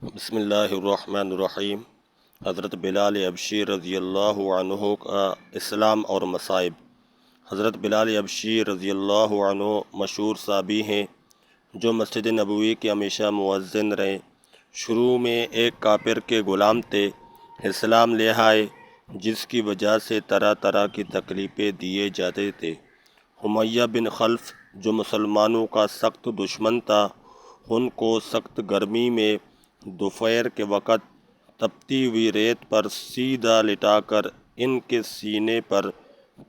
بسم اللہ الرحمن الرحیم۔ حضرت بلال حبشی رضی اللہ عنہ کا اسلام اور مصائب۔ حضرت بلال حبشی رضی اللہ عنہ مشہور صحابی ہیں جو مسجد نبوی کے ہمیشہ مؤذن رہے۔ شروع میں ایک کافر کے غلام تھے، اسلام لے آئے جس کی وجہ سے طرح طرح کی تکلیفیں دیے جاتے تھے۔ امیہ بن خلف جو مسلمانوں کا سخت دشمن تھا، ان کو سخت گرمی میں دوپہر کے وقت تپتی ہوئی ریت پر سیدھا لٹا کر ان کے سینے پر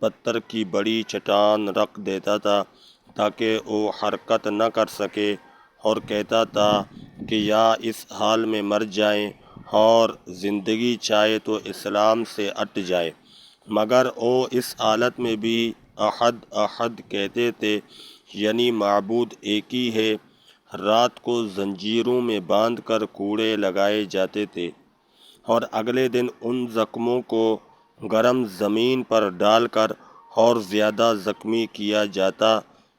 پتھر کی بڑی چٹان رکھ دیتا تھا تاکہ وہ حرکت نہ کر سکے، اور کہتا تھا کہ یا اس حال میں مر جائیں اور زندگی چاہے تو اسلام سے ہٹ جائے، مگر وہ اس حالت میں بھی احد احد کہتے تھے، یعنی معبود ایک ہی ہے۔ رات کو زنجیروں میں باندھ کر کوڑے لگائے جاتے تھے اور اگلے دن ان زخموں کو گرم زمین پر ڈال کر اور زیادہ زخمی کیا جاتا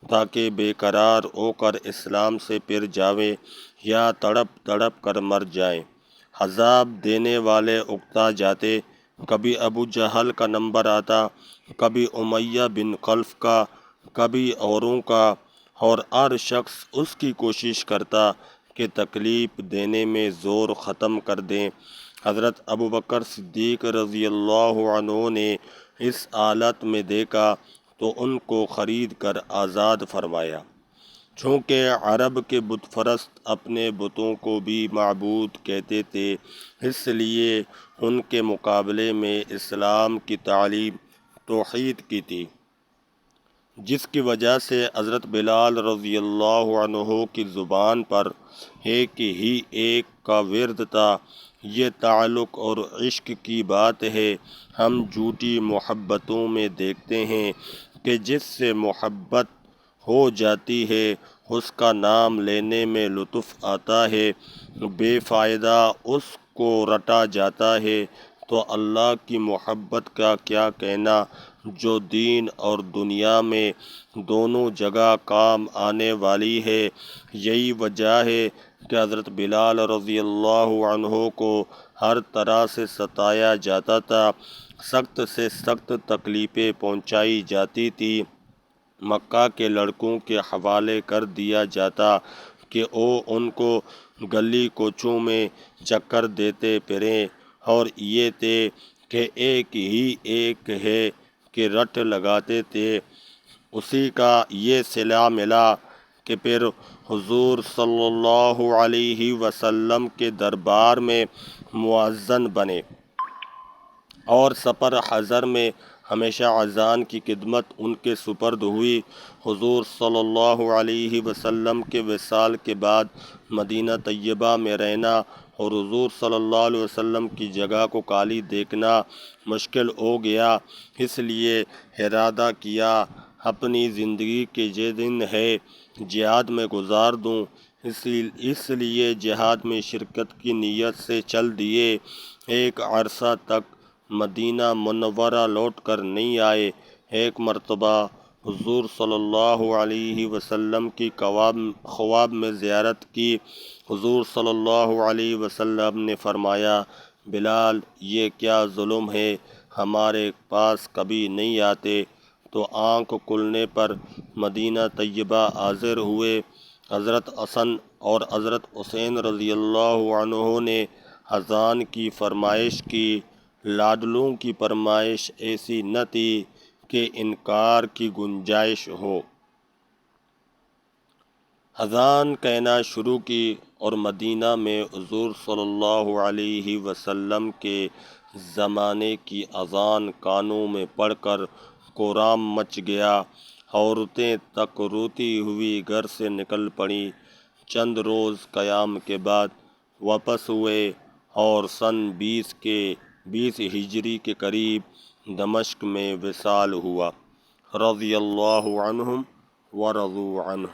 تاکہ بے قرار ہو کر اسلام سے پھر جاویں یا تڑپ تڑپ کر مر جائیں۔ عذاب دینے والے اکتا جاتے، کبھی ابو جہل کا نمبر آتا، کبھی امیہ بن خلف کا، کبھی اوروں کا، اور ہر شخص اس کی کوشش کرتا کہ تکلیف دینے میں زور ختم کر دیں۔ حضرت ابوبکر صدیق رضی اللہ عنہ نے اس حالت میں دیکھا تو ان کو خرید کر آزاد فرمایا۔ چونکہ عرب کے بت پرست اپنے بتوں کو بھی معبود کہتے تھے، اس لیے ان کے مقابلے میں اسلام کی تعلیم توحید کی تھی، جس کی وجہ سے حضرت بلال رضی اللہ عنہ کی زبان پر ایک ہی ایک کا ورد تھا، یہ تعلق اور عشق کی بات ہے۔ ہم جھوٹی محبتوں میں دیکھتے ہیں کہ جس سے محبت ہو جاتی ہے اس کا نام لینے میں لطف آتا ہے، بے فائدہ اس کو رٹا جاتا ہے، تو اللہ کی محبت کا کیا کہنا جو دین اور دنیا میں دونوں جگہ کام آنے والی ہے۔ یہی وجہ ہے کہ حضرت بلال رضی اللہ عنہ کو ہر طرح سے ستایا جاتا تھا، سخت سے سخت تکلیفیں پہنچائی جاتی تھی، مکہ کے لڑکوں کے حوالے کر دیا جاتا کہ وہ ان کو گلی کوچوں میں چکر دیتے پھریں، اور یہ تھے کہ ایک ہی ایک ہے کہ رٹ لگاتے تھے۔ اسی کا یہ صلہ ملا کہ پھر حضور صلی اللہ علیہ وسلم کے دربار میں مؤذن بنے اور سفر حضر میں ہمیشہ اذان کی خدمت ان کے سپرد ہوئی۔ حضور صلی اللہ علیہ وسلم کے وصال کے بعد مدینہ طیبہ میں رہنا اور حضور صلی اللہ علیہ وسلم کی جگہ کو خالی دیکھنا مشکل ہو گیا، اس لیے ارادہ کیا اپنی زندگی کے جو دن ہے جہاد میں گزار دوں، اس لیے جہاد میں شرکت کی نیت سے چل دیے۔ ایک عرصہ تک مدینہ منورہ لوٹ کر نہیں آئے۔ ایک مرتبہ حضور صلی اللہ علیہ وسلم کی خواب میں زیارت کی۔ حضور صلی اللہ علیہ وسلم نے فرمایا، بلال یہ کیا ظلم ہے، ہمارے پاس کبھی نہیں آتے؟ تو آنکھ کھلنے پر مدینہ طیبہ حاضر ہوئے۔ حضرت حسن اور حضرت حسین رضی اللہ عنہ نے اذان کی فرمائش کی۔ لاڈلوں کی فرمائش ایسی نہ تھی کہ انکار کی گنجائش ہو۔ اذان کہنا شروع کی اور مدینہ میں حضور صلی اللہ علیہ وسلم کے زمانے کی اذان کانوں میں پڑھ کر کورام مچ گیا۔ عورتیں تک روتی ہوئی گھر سے نکل پڑیں۔ چند روز قیام کے بعد واپس ہوئے اور سن 20 ہجری کے قریب دمشق میں وصال ہوا۔ رضی اللہ عنہم ورضوا عنہ۔